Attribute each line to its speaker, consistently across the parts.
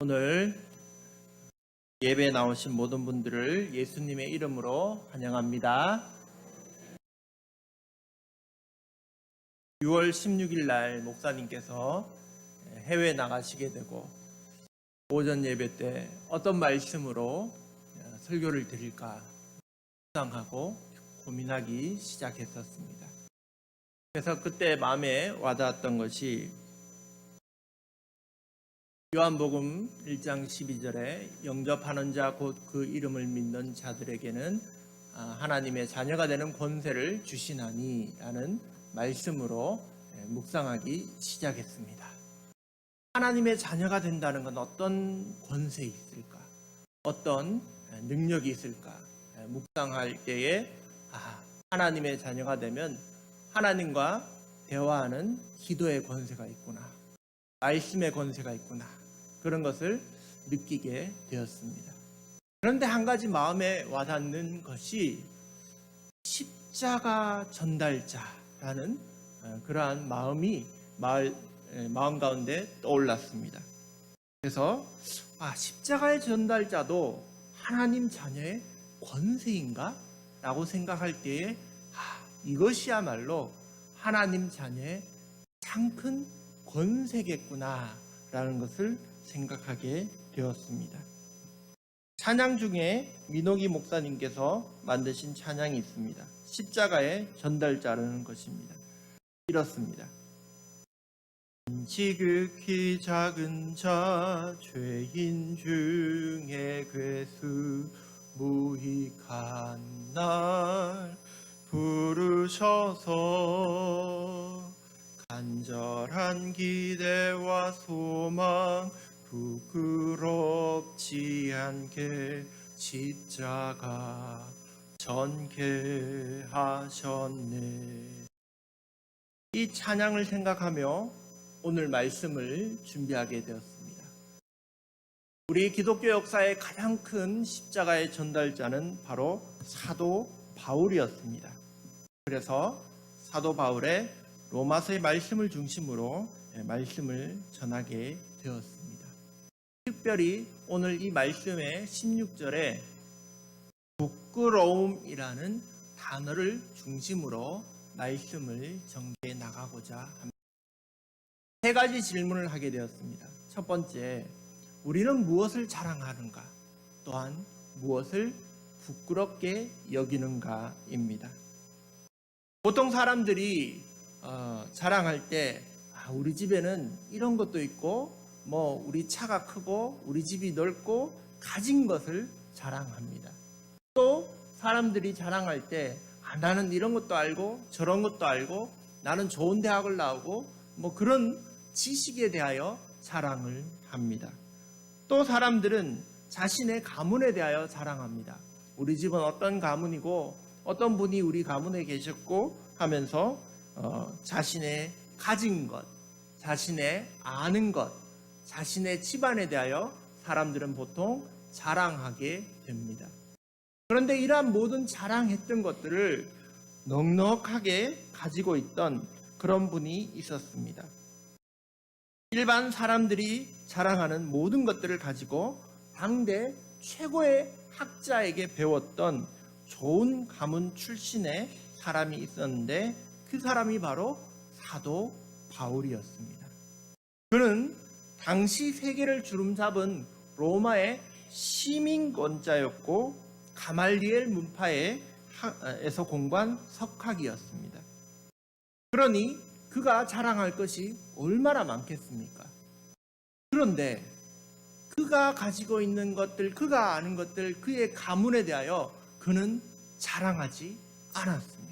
Speaker 1: 오늘 예배에 나오신 모든 분들을 예수님의 이름으로 환영합니다. 6월 16일 날 목사님께서 해외에 나가시게 되고 오전 예배 때 어떤 말씀으로 설교를 드릴까 상하고 고민하기 시작했었습니다. 그래서 그때 마음에 와닿았던 것이 요한복음 1장 12절에 영접하는 자 곧 그 이름을 믿는 자들에게는 하나님의 자녀가 되는 권세를 주시나니 라는 말씀으로 묵상하기 시작했습니다. 하나님의 자녀가 된다는 건 어떤 권세 있을까? 어떤 능력이 있을까? 묵상할 때에 하나님의 자녀가 되면 하나님과 대화하는 기도의 권세가 있구나. 말씀의 권세가 있구나. 그런 것을 느끼게 되었습니다. 그런데 한 가지 마음에 와닿는 것이 십자가 전달자라는 그러한 마음 가운데 떠올랐습니다. 그래서 십자가의 전달자도 하나님 자녀의 권세인가? 라고 생각할 때에 이것이야말로 하나님 자녀의 가장 큰 권세겠구나 라는 것을 생각하게 되었습니다. 찬양 중에 민옥이 목사님께서 만드신 찬양이 있습니다. 십자가의 전달자라는 것입니다. 이렇습니다. 지극히 작은 자 죄인 중에 괴수 무익한 날 부르셔서 간절한 기대와 소망 부끄럽지 않게 십자가 전개하셨네. 이 찬양을 생각하며 오늘 말씀을 준비하게 되었습니다. 우리 기독교 역사의 가장 큰 십자가의 전달자는 바로 사도 바울이었습니다. 그래서 사도 바울의 로마서의 말씀을 중심으로 말씀을 전하게 되었습니다. 특별히 오늘 이 말씀의 16절에 부끄러움이라는 단어를 중심으로 말씀을 전개해 나가고자 합니다. 세 가지 질문을 하게 되었습니다. 첫 번째, 우리는 무엇을 자랑하는가? 또한 무엇을 부끄럽게 여기는가입니다. 보통 사람들이 자랑할 때 우리 집에는 이런 것도 있고 우리 차가 크고 우리 집이 넓고 가진 것을 자랑합니다. 또 사람들이 자랑할 때 나는 이런 것도 알고 저런 것도 알고 나는 좋은 대학을 나오고 그런 지식에 대하여 자랑을 합니다. 또 사람들은 자신의 가문에 대하여 자랑합니다. 우리 집은 어떤 가문이고 어떤 분이 우리 가문에 계셨고 하면서 자신의 가진 것, 자신의 아는 것, 자신의 집안에 대하여 사람들은 보통 자랑하게 됩니다. 그런데 이러한 모든 자랑했던 것들을 넉넉하게 가지고 있던 그런 분이 있었습니다. 일반 사람들이 자랑하는 모든 것들을 가지고 당대 최고의 학자에게 배웠던 좋은 가문 출신의 사람이 있었는데 그 사람이 바로 사도 바울이었습니다. 그는 당시 세계를 주름잡은 로마의 시민권자였고 가말리엘 문파에서 공부한 석학이었습니다. 그러니 그가 자랑할 것이 얼마나 많겠습니까? 그런데 그가 가지고 있는 것들, 그가 아는 것들, 그의 가문에 대하여 그는 자랑하지 않았습니다.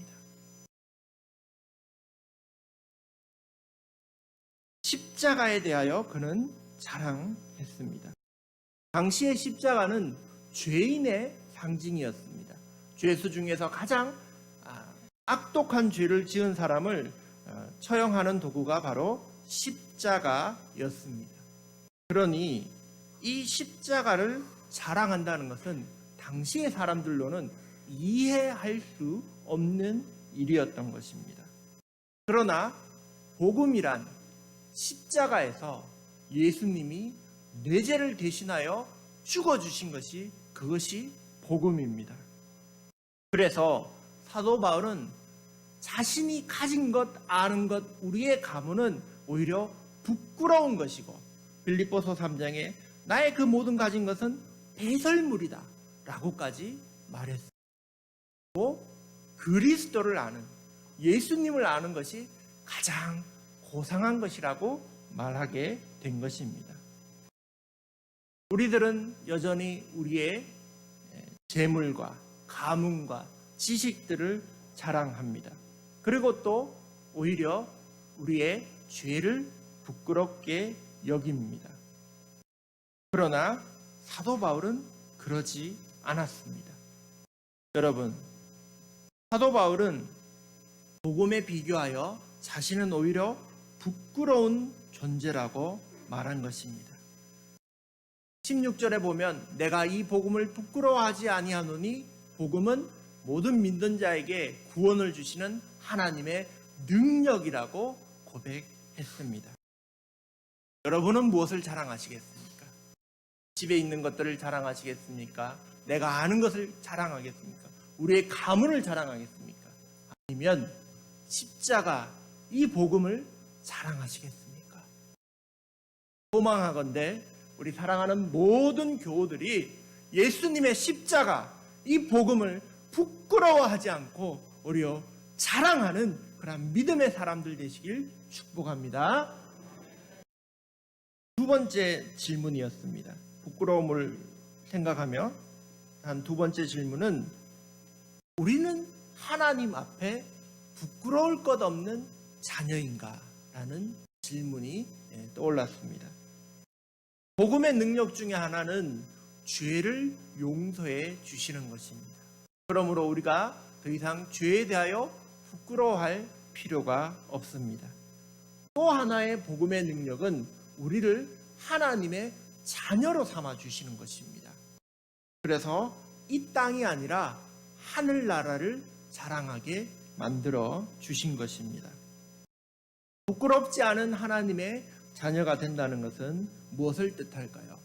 Speaker 1: 십자가에 대하여 그는 자랑했습니다. 당시의 십자가는 죄인의 상징이었습니다. 죄수 중에서 가장 악독한 죄를 지은 사람을 처형하는 도구가 바로 십자가였습니다. 그러니 이 십자가를 자랑한다는 것은 당시의 사람들로는 이해할 수 없는 일이었던 것입니다. 그러나 복음이란 십자가에서 예수님이 뇌제를 대신하여 죽어주신 것이 그것이 복음입니다. 그래서 사도 바울은 자신이 가진 것, 아는 것, 우리의 가문은 오히려 부끄러운 것이고, 빌립보서 3장에 나의 그 모든 가진 것은 배설물이다 라고까지 말했습니다. 그리스도를 아는, 예수님을 아는 것이 가장 고상한 것이라고 말하게 된 것입니다. 우리들은 여전히 우리의 재물과 가문과 지식들을 자랑합니다. 그리고 또 오히려 우리의 죄를 부끄럽게 여깁니다. 그러나 사도 바울은 그러지 않았습니다. 여러분, 사도 바울은 복음에 비교하여 자신은 오히려 부끄러운 존재라고 말한 것입니다. 16절에 보면 내가 이 복음을 부끄러워하지 아니하노니 복음은 모든 믿는 자에게 구원을 주시는 하나님의 능력이라고 고백했습니다. 여러분은 무엇을 자랑하시겠습니까? 집에 있는 것들을 자랑하시겠습니까? 내가 아는 것을 자랑하겠습니까? 우리의 가문을 자랑하겠습니까? 아니면 십자가, 이 복음을 자랑하시겠습니까? 소망하건대 우리 사랑하는 모든 교우들이 예수님의 십자가, 이 복음을 부끄러워하지 않고 오히려 자랑하는 그런 믿음의 사람들 되시길 축복합니다. 두 번째 질문이었습니다. 부끄러움을 생각하며 한 두 번째 질문은, 우리는 하나님 앞에 부끄러울 것 없는 자녀인가? 라는 질문이 떠올랐습니다. 복음의 능력 중에 하나는 죄를 용서해 주시는 것입니다. 그러므로 우리가 더 이상 죄에 대하여 부끄러워할 필요가 없습니다. 또 하나의 복음의 능력은 우리를 하나님의 자녀로 삼아 주시는 것입니다. 그래서 이 땅이 아니라 하늘나라를 자랑하게 만들어 주신 것입니다. 부끄럽지 않은 하나님의 자녀가 된다는 것은 무엇을 뜻할까요?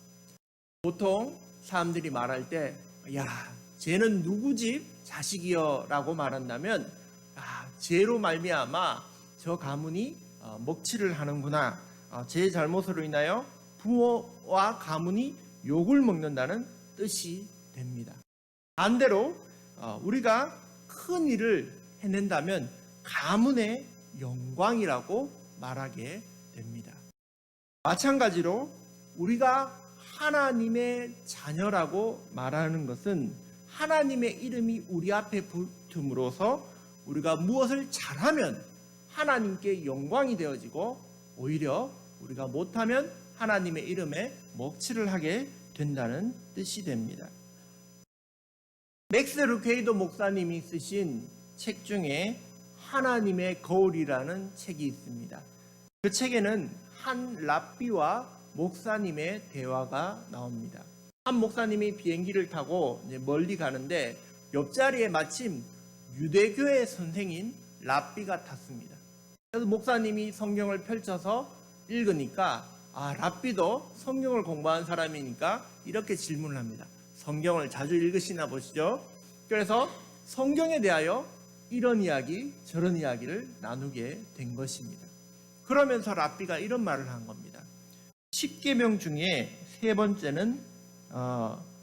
Speaker 1: 보통 사람들이 말할 때, 야, 쟤는 누구 집 자식이여 라고 말한다면, 쟤로 말미암아 저 가문이 먹칠을 하는구나, 제 잘못으로 인하여 부모와 가문이 욕을 먹는다는 뜻이 됩니다. 반대로 우리가 큰 일을 해낸다면 가문의 영광이라고 말하게 됩니다. 마찬가지로 우리가 하나님의 자녀라고 말하는 것은 하나님의 이름이 우리 앞에 붙음으로써 우리가 무엇을 잘하면 하나님께 영광이 되어지고, 오히려 우리가 못하면 하나님의 이름에 먹칠을 하게 된다는 뜻이 됩니다. 맥스 루케이도 목사님이 쓰신 책 중에 하나님의 거울이라는 책이 있습니다. 그 책에는 한 랍비와 목사님의 대화가 나옵니다. 한 목사님이 비행기를 타고 멀리 가는데 옆자리에 마침 유대교의 선생인 랍비가 탔습니다. 그래서 목사님이 성경을 펼쳐서 읽으니까 랍비도 성경을 공부한 사람이니까 이렇게 질문을 합니다. 성경을 자주 읽으시나 보시죠? 그래서 성경에 대하여 이런 이야기 저런 이야기를 나누게 된 것입니다. 그러면서 랍비가 이런 말을 한 겁니다. 10계명 중에 세 번째는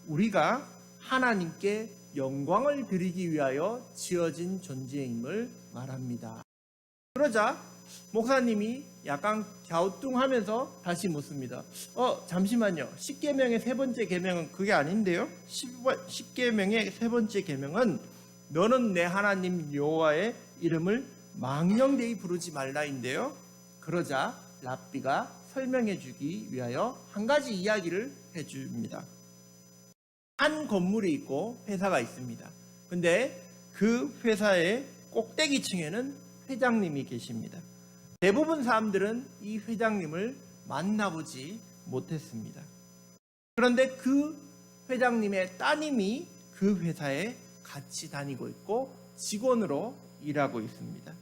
Speaker 1: 우리가 하나님께 영광을 드리기 위하여 지어진 존재임을 말합니다. 그러자 목사님이 약간 갸우뚱하면서 다시 묻습니다. 잠시만요. 10계명의 세 번째 계명은 그게 아닌데요. 10계명의 세 번째 계명은 너는 내 하나님 여호와의 이름을 망령되이 부르지 말라인데요. 그러자 랍비가 설명해 주기 위하여 한 가지 이야기를 해줍니다. 한 건물이 있고 회사가 있습니다. 근데 그 회사의 꼭대기층에는 회장님이 계십니다. 대부분 사람들은 이 회장님을 만나보지 못했습니다. 그런데 그 회장님의 따님이 그 회사에 같이 다니고 있고 직원으로 일하고 있습니다.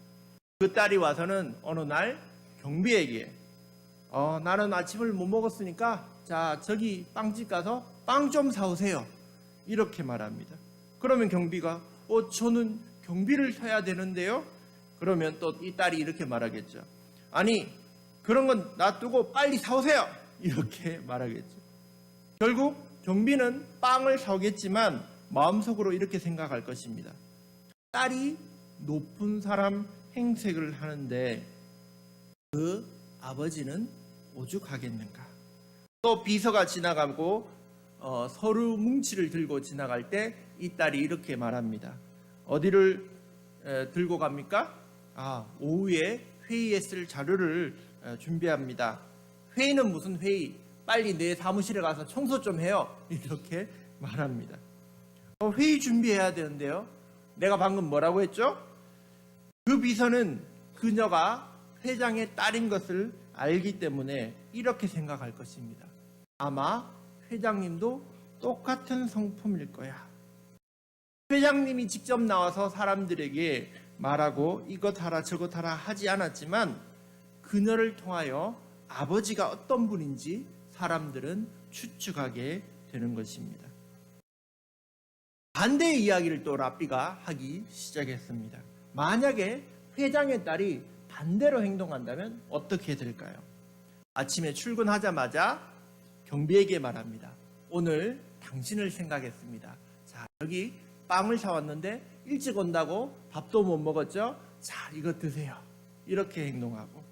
Speaker 1: 그 딸이 와서는 어느 날 경비에게 나는 아침을 못 먹었으니까 자, 저기 빵집 가서 빵 좀 사오세요. 이렇게 말합니다. 그러면 경비가 저는 경비를 서야 되는데요. 그러면 또 이 딸이 이렇게 말하겠죠. 아니, 그런 건 놔두고 빨리 사오세요. 이렇게 말하겠죠. 결국 경비는 빵을 사오겠지만 마음속으로 이렇게 생각할 것입니다. 딸이 높은 사람 행색을 하는데 그 아버지는 오죽하겠는가. 또 비서가 지나가고 서류 뭉치를 들고 지나갈 때 이 딸이 이렇게 말합니다. 어디를 들고 갑니까? 오후에 회의에 쓸 자료를 준비합니다. 회의는 무슨 회의? 빨리 내 사무실에 가서 청소 좀 해요. 이렇게 말합니다. 회의 준비해야 되는데요. 내가 방금 뭐라고 했죠? 그 비서는 그녀가 회장의 딸인 것을 알기 때문에 이렇게 생각할 것입니다. 아마 회장님도 똑같은 성품일 거야. 회장님이 직접 나와서 사람들에게 말하고 이것 하라 저것 하라 하지 않았지만 그녀를 통하여 아버지가 어떤 분인지 사람들은 추측하게 되는 것입니다. 반대의 이야기를 또 랍비가 하기 시작했습니다. 만약에 회장의 딸이 반대로 행동한다면 어떻게 될까요? 아침에 출근하자마자 경비에게 말합니다. 오늘 당신을 생각했습니다. 자, 여기 빵을 사왔는데 일찍 온다고 밥도 못 먹었죠? 자, 이거 드세요. 이렇게 행동하고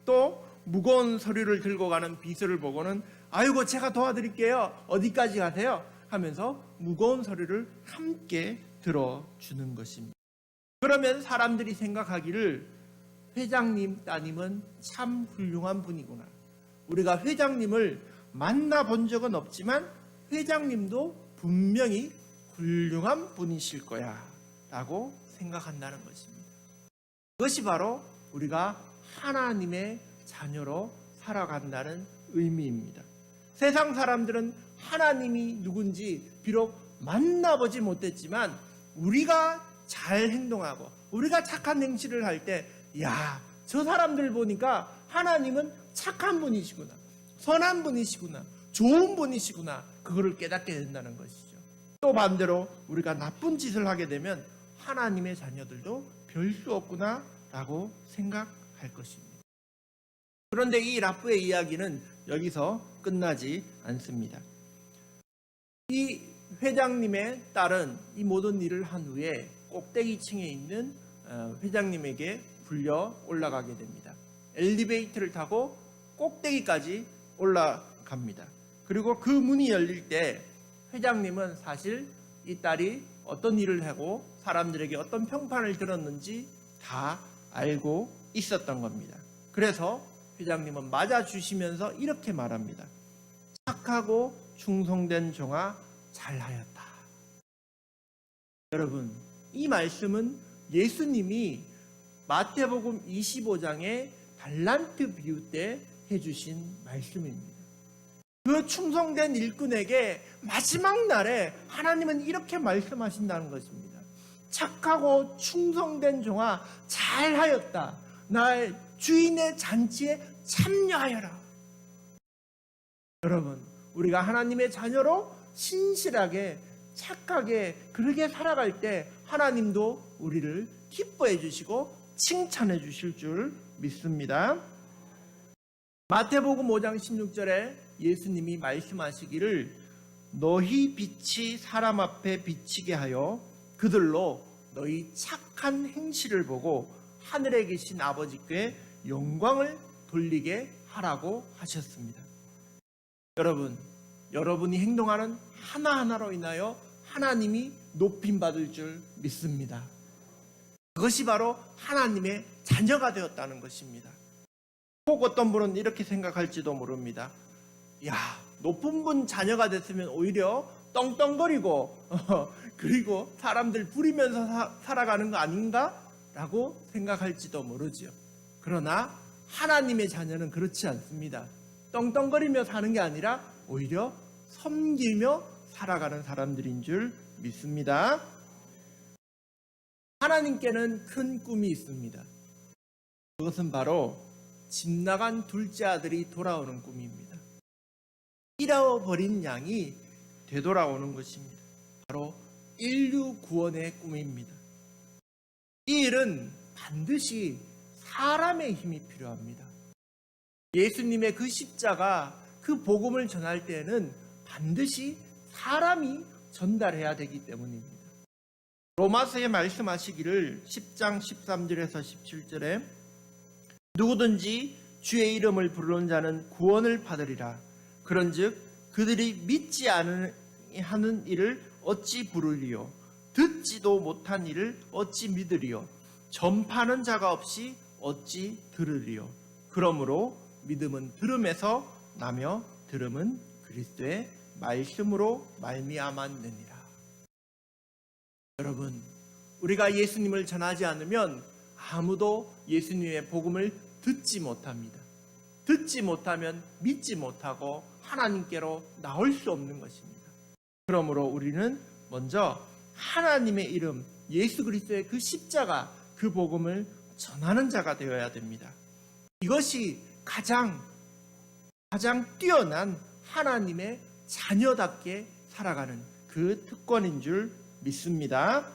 Speaker 1: 또 무거운 서류를 들고 가는 비서를 보고는 아이고 제가 도와드릴게요. 어디까지 가세요? 하면서 무거운 서류를 함께 들어주는 것입니다. 그러면 사람들이 생각하기를 회장님 따님은 참 훌륭한 분이구나. 우리가 회장님을 만나본 적은 없지만 회장님도 분명히 훌륭한 분이실 거야 라고 생각한다는 것입니다. 그것이 바로 우리가 하나님의 자녀로 살아간다는 의미입니다. 세상 사람들은 하나님이 누군지 비록 만나보지 못했지만 우리가 잘 행동하고 우리가 착한 행실을 할 때 저 사람들 보니까 하나님은 착한 분이시구나, 선한 분이시구나, 좋은 분이시구나, 그거를 깨닫게 된다는 것이죠. 또 반대로 우리가 나쁜 짓을 하게 되면 하나님의 자녀들도 별 수 없구나 라고 생각할 것입니다. 그런데 이 랍브의 이야기는 여기서 끝나지 않습니다. 이 회장님의 딸은 이 모든 일을 한 후에 꼭대기층에 있는 회장님에게 불려 올라가게 됩니다. 엘리베이터를 타고 꼭대기까지 올라갑니다. 그리고 그 문이 열릴 때 회장님은 사실 이 딸이 어떤 일을 하고 사람들에게 어떤 평판을 들었는지 다 알고 있었던 겁니다. 그래서 회장님은 맞아주시면서 이렇게 말합니다. 착하고 충성된 종아 잘하였다. 여러분, 이 말씀은 예수님이 마태복음 25장의 달란트 비유 때 해주신 말씀입니다. 그 충성된 일꾼에게 마지막 날에 하나님은 이렇게 말씀하신다는 것입니다. 착하고 충성된 종아 잘하였다. 나의 주인의 잔치에 참여하여라. 여러분, 우리가 하나님의 자녀로 신실하게 착하게 그렇게 살아갈 때 하나님도 우리를 기뻐해 주시고 칭찬해 주실 줄 믿습니다. 마태복음 5장 16절에 예수님이 말씀하시기를 너희 빛이 사람 앞에 비치게 하여 그들로 너희 착한 행실을 보고 하늘에 계신 아버지께 영광을 돌리게 하라고 하셨습니다. 여러분, 여러분이 행동하는 하나하나로 인하여 하나님이 높임받을 줄 믿습니다. 그것이 바로 하나님의 자녀가 되었다는 것입니다. 혹 어떤 분은 이렇게 생각할지도 모릅니다. 높은 분 자녀가 됐으면 오히려 떵떵거리고 그리고 사람들 부리면서 살아가는 거 아닌가? 라고 생각할지도 모르죠. 그러나 하나님의 자녀는 그렇지 않습니다. 떵떵거리며 사는 게 아니라 오히려 섬기며 살아가는 사람들인 줄 믿습니다. 하나님께는 큰 꿈이 있습니다. 그것은 바로 집 나간 둘째 아들이 돌아오는 꿈입니다. 잃어버린 양이 되돌아오는 것입니다. 바로 인류 구원의 꿈입니다. 이 일은 반드시 사람의 힘이 필요합니다. 예수님의 그 십자가, 그 복음을 전할 때에는 반드시 사람이 전달해야 되기 때문입니다. 로마서에 말씀하시기를 10장 13절에서 17절에 누구든지 주의 이름을 부르는 자는 구원을 받으리라. 그런즉 그들이 믿지 않은 하는 일을 어찌 부르리요? 듣지도 못한 일을 어찌 믿으리요? 전파하는 자가 없이 어찌 들으리요? 그러므로 믿음은 들음에서 나며 들음은 그리스도의 말씀으로 말미암았느니라. 여러분, 우리가 예수님을 전하지 않으면 아무도 예수님의 복음을 듣지 못합니다. 듣지 못하면 믿지 못하고 하나님께로 나올 수 없는 것입니다. 그러므로 우리는 먼저 하나님의 이름, 예수 그리스도의 그 십자가, 그 복음을 전하는 자가 되어야 됩니다. 이것이 가장 뛰어난 하나님의 자녀답게 살아가는 그 특권인 줄 믿습니다.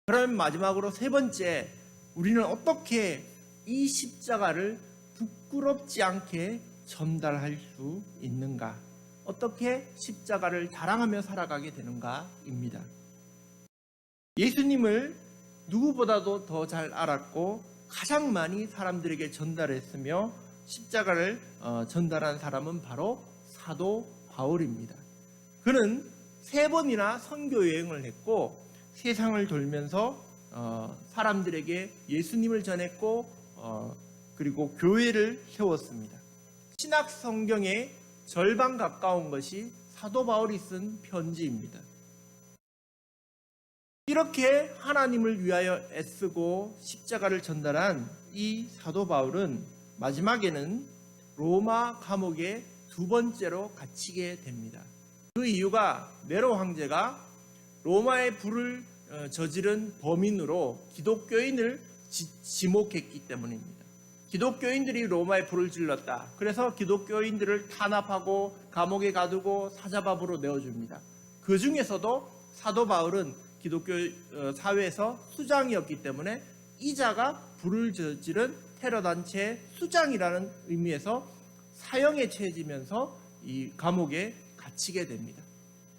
Speaker 1: 그럼 마지막으로 세 번째, 우리는 어떻게 이 십자가를 부끄럽지 않게 전달할 수 있는가? 어떻게 십자가를 자랑하며 살아가게 되는가입니다. 예수님을 누구보다도 더 잘 알았고 가장 많이 사람들에게 전달했으며 십자가를 전달한 사람은 바로 사도 바울입니다. 그는 3번이나 선교 여행을 했고 세상을 돌면서 사람들에게 예수님을 전했고 그리고 교회를 세웠습니다. 신약 성경의 절반 가까운 것이 사도 바울이 쓴 편지입니다. 이렇게 하나님을 위하여 애쓰고 십자가를 전달한 이 사도 바울은 마지막에는 로마 감옥에 2번째로 갇히게 됩니다. 그 이유가 네로 황제가 로마의 불을 저지른 범인으로 기독교인을 지목했기 때문입니다. 기독교인들이 로마의 불을 질렀다. 그래서 기독교인들을 탄압하고 감옥에 가두고 사자밥으로 내어줍니다. 그 중에서도 사도 바울은 기독교 사회에서 수장이었기 때문에 이자가 불을 저지른 테러단체의 수장이라는 의미에서 사형에 처해지면서 이 감옥에 갇히게 됩니다.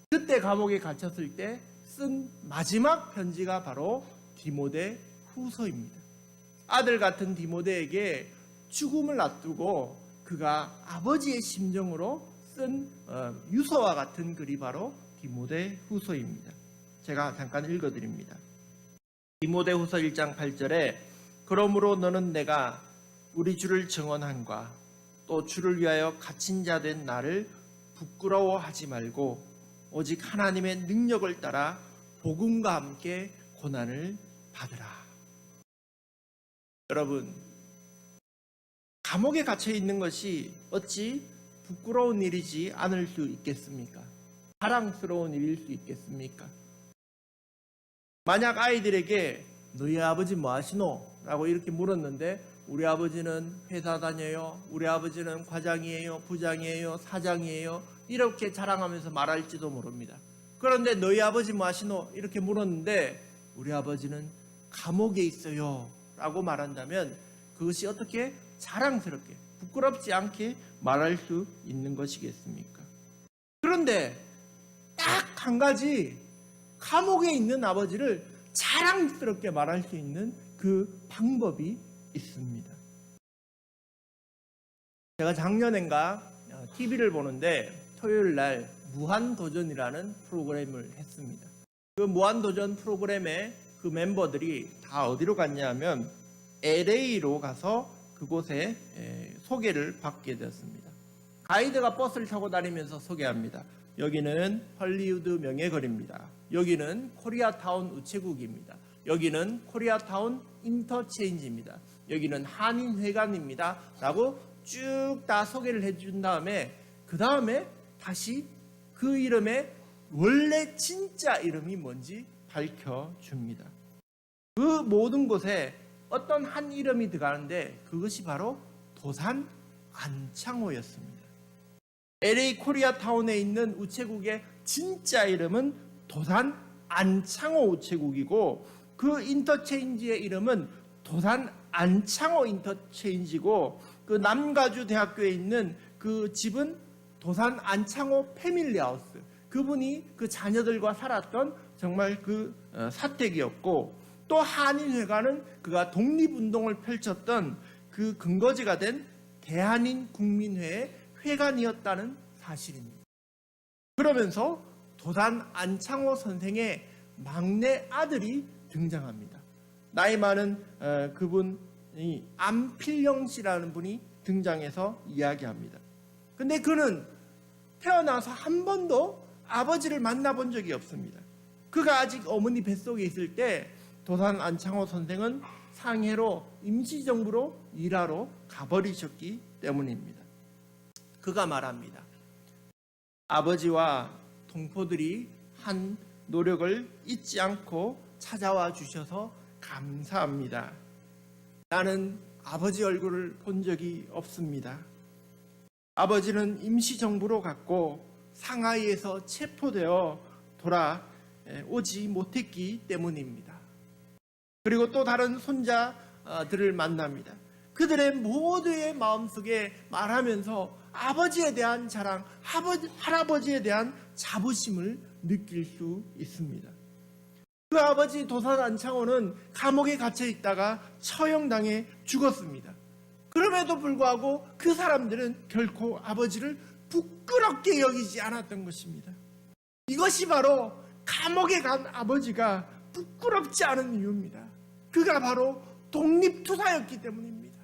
Speaker 1: 그때 감옥에 갇혔을 때 쓴 마지막 편지가 바로 디모데 후서입니다. 아들 같은 디모데에게 죽음을 앞두고 그가 아버지의 심정으로 쓴 유서와 같은 글이 바로 디모데 후서입니다. 제가 잠깐 읽어드립니다. 디모데 후서 1장 8절에 그러므로 너는 내가 우리 주를 증언한과 또 주를 위하여 갇힌 자 된 나를 부끄러워하지 말고 오직 하나님의 능력을 따라 복음과 함께 고난을 받으라. 여러분, 감옥에 갇혀 있는 것이 어찌 부끄러운 일이지 않을 수 있겠습니까? 자랑스러운 일일 수 있겠습니까? 만약 아이들에게 너희 아버지 뭐 하시노? 라고 이렇게 물었는데 우리 아버지는 회사 다녀요. 우리 아버지는 과장이에요. 부장이에요. 사장이에요. 이렇게 자랑하면서 말할지도 모릅니다. 그런데 너희 아버지 뭐 하시노? 이렇게 물었는데 우리 아버지는 감옥에 있어요. 라고 말한다면 그것이 어떻게 자랑스럽게 부끄럽지 않게 말할 수 있는 것이겠습니까? 그런데 딱 한 가지 감옥에 있는 아버지를 자랑스럽게 말할 수 있는 그 방법이 있습니다. 제가 작년엔가 TV를 보는데 토요일 날 무한도전이라는 프로그램을 했습니다. 그 무한도전 프로그램에 그 멤버들이 다 어디로 갔냐 하면 LA로 가서 그곳에 소개를 받게 되었습니다. 가이드가 버스를 타고 다니면서 소개합니다. 여기는 헐리우드 명예거리입니다. 여기는 코리아타운 우체국입니다. 여기는 코리아타운 인터체인지입니다. 여기는 한인회관입니다. 라고 쭉 다 소개를 해준 다음에 그 다음에 다시 그 이름의 원래 진짜 이름이 뭔지 밝혀줍니다. 그 모든 곳에 어떤 한 이름이 들어가는데 그것이 바로 도산 안창호였습니다. LA 코리아타운에 있는 우체국의 진짜 이름은 도산 안창호 우체국이고, 그 인터체인지의 이름은 도산 안창호 인터체인지고, 그 남가주 대학교에 있는 그 집은 도산 안창호 패밀리 하우스, 그분이 그 자녀들과 살았던 정말 그 사택이었고, 또 한인회관은 그가 독립운동을 펼쳤던 그 근거지가 된 대한인국민회의 회관이었다는 사실입니다. 그러면서 도산 안창호 선생의 막내 아들이 등장합니다. 나이 많은 그분이 안필영 씨라는 분이 등장해서 이야기합니다. 근데 그는 태어나서 한 번도 아버지를 만나본 적이 없습니다. 그가 아직 어머니 뱃속에 있을 때 도산 안창호 선생은 상해로 임시정부로 일하러 가버리셨기 때문입니다. 그가 말합니다. 아버지와 동포들이 한 노력을 잊지 않고 찾아와 주셔서 감사합니다. 나는 아버지 얼굴을 본 적이 없습니다. 아버지는 임시정부로 갔고 상하이에서 체포되어 돌아오지 못했기 때문입니다. 그리고 또 다른 손자들을 만납니다. 그들의 모두의 마음속에 말하면서 아버지에 대한 자랑, 할아버지에 대한 자부심을 느낄 수 있습니다. 그 아버지 도산 안창호는 감옥에 갇혀 있다가 처형당해 죽었습니다. 그럼에도 불구하고 그 사람들은 결코 아버지를 부끄럽게 여기지 않았던 것입니다. 이것이 바로 감옥에 간 아버지가 부끄럽지 않은 이유입니다. 그가 바로 독립투사였기 때문입니다.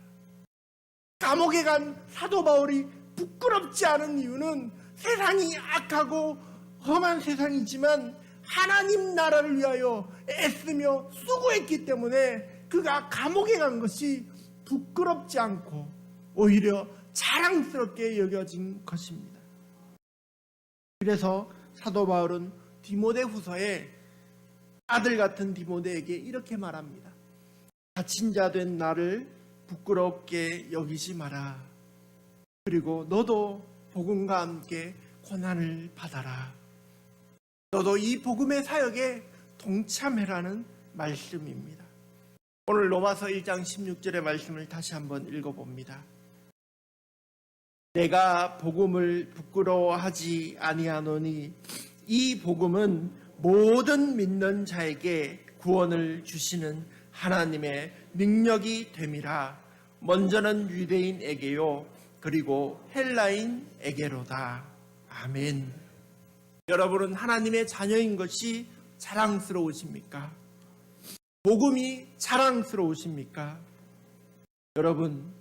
Speaker 1: 감옥에 간 사도 바울이 부끄럽지 않은 이유는 세상이 악하고 험한 세상이지만 하나님 나라를 위하여 애쓰며 수고했기 때문에 그가 감옥에 간 것이 부끄럽지 않고 오히려 자랑스럽게 여겨진 것입니다. 그래서 사도 바울은 디모데후서에 아들 같은 디모데에게 이렇게 말합니다. 갇힌 자 된 나를 부끄럽게 여기지 마라. 그리고 너도 복음과 함께 고난을 받아라. 너도 이 복음의 사역에 동참해라는 말씀입니다. 오늘 로마서 1장 16절의 말씀을 다시 한번 읽어봅니다. 내가 복음을 부끄러워하지 아니하노니 이 복음은 모든 믿는 자에게 구원을 주시는 하나님의 능력이 됨이라. 먼저는 유대인에게요 그리고 헬라인에게로다. 아멘. 여러분은 하나님의 자녀인 것이 자랑스러우십니까? 복음이 자랑스러우십니까? 여러분,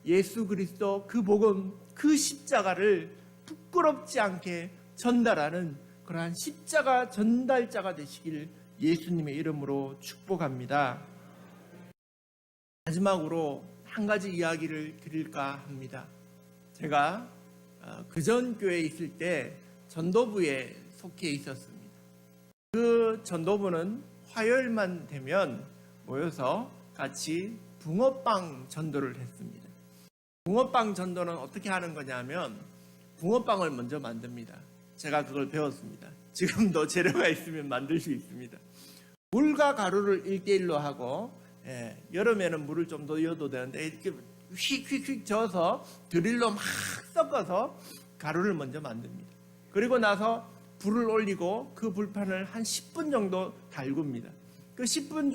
Speaker 1: 예수 그리스도 그 복음, 그 십자가를 부끄럽지 않게 전달하는 그러한 십자가 전달자가 되시길 예수님의 이름으로 축복합니다. 마지막으로 한 가지 이야기를 드릴까 합니다. 제가 그전 교회에 있을 때 전도부에 속해 있었습니다. 그 전도부는 화요일만 되면 모여서 같이 붕어빵 전도를 했습니다. 붕어빵 전도는 어떻게 하는 거냐면 붕어빵을 먼저 만듭니다. 제가 그걸 배웠습니다. 지금도 재료가 있으면 만들 수 있습니다. 물과 가루를 1대1로 하고 여름에는 물을 좀 더 넣어도 되는데 이렇게 휙휙휙 저어서 드릴로 막 섞어서 가루를 먼저 만듭니다. 그리고 나서 불을 올리고 그 불판을 한 10분 정도 달굽니다. 그 10분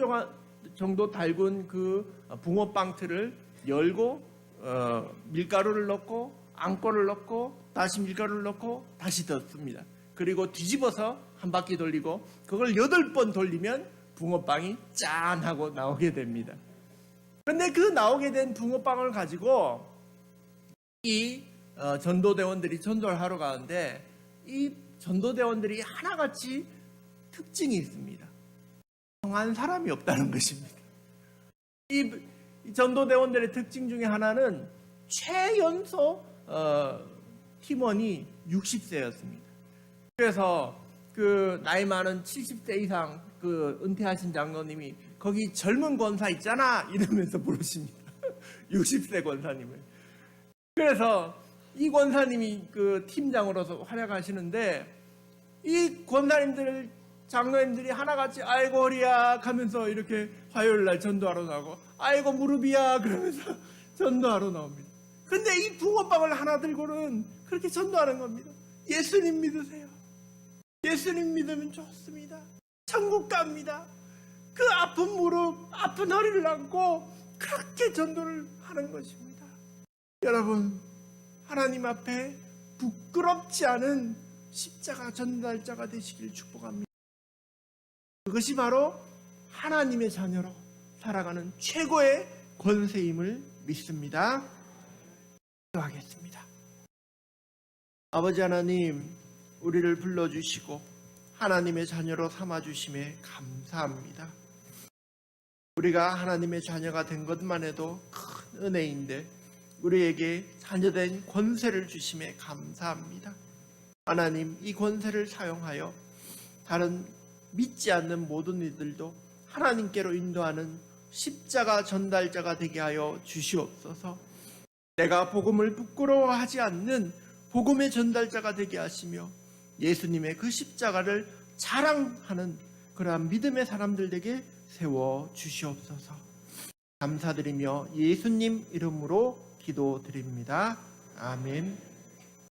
Speaker 1: 정도 달군 그 붕어빵 틀을 열고 밀가루를 넣고 앙꼬를 넣고 다시 밀가루를 넣고 다시 덮습니다. 그리고 뒤집어서 한 바퀴 돌리고 그걸 8번 돌리면 붕어빵이 짠 하고 나오게 됩니다. 그런데 그 나오게 된 붕어빵을 가지고 이 전도대원들이 전도를 하러 가는데 이 전도대원들이 하나같이 특징이 있습니다. 성한 사람이 없다는 것입니다. 이 전도대원들의 특징 중에 하나는 최연소 팀원이 60세였습니다. 그래서 그 나이 많은 70세 이상 그 은퇴하신 장로님이 거기 젊은 권사 있잖아 이러면서 부르십니다. 60세 권사님을. 그래서 이 권사님이 그 팀장으로서 활약하시는데 이 권사님들 장로님들이 하나같이 아이고 허리야 하면서 이렇게 화요일날 전도하러 나고 아이고 무릎이야 그러면서 전도하러 나옵니다. 근데 이 붕어빵을 하나 들고는 그렇게 전도하는 겁니다. 예수님 믿으세요. 예수님 믿으면 좋습니다. 천국 갑니다. 그 아픈 무릎, 아픈 허리를 안고 그렇게 전도를 하는 것입니다. 여러분, 하나님 앞에 부끄럽지 않은 십자가 전달자가 되시길 축복합니다. 그것이 바로 하나님의 자녀로 살아가는 최고의 권세임을 믿습니다. 기도하겠습니다. 아버지 하나님, 우리를 불러주시고 하나님의 자녀로 삼아주심에 감사합니다. 우리가 하나님의 자녀가 된 것만 해도 큰 은혜인데 우리에게 자녀된 권세를 주심에 감사합니다. 하나님, 이 권세를 사용하여 다른 믿지 않는 모든 이들도 하나님께로 인도하는 십자가 전달자가 되게 하여 주시옵소서. 내가 복음을 부끄러워하지 않는 복음의 전달자가 되게 하시며 예수님의 그 십자가를 자랑하는 그러한 믿음의 사람들 되게 세워 주시옵소서. 감사드리며 예수님 이름으로 기도드립니다. 아멘.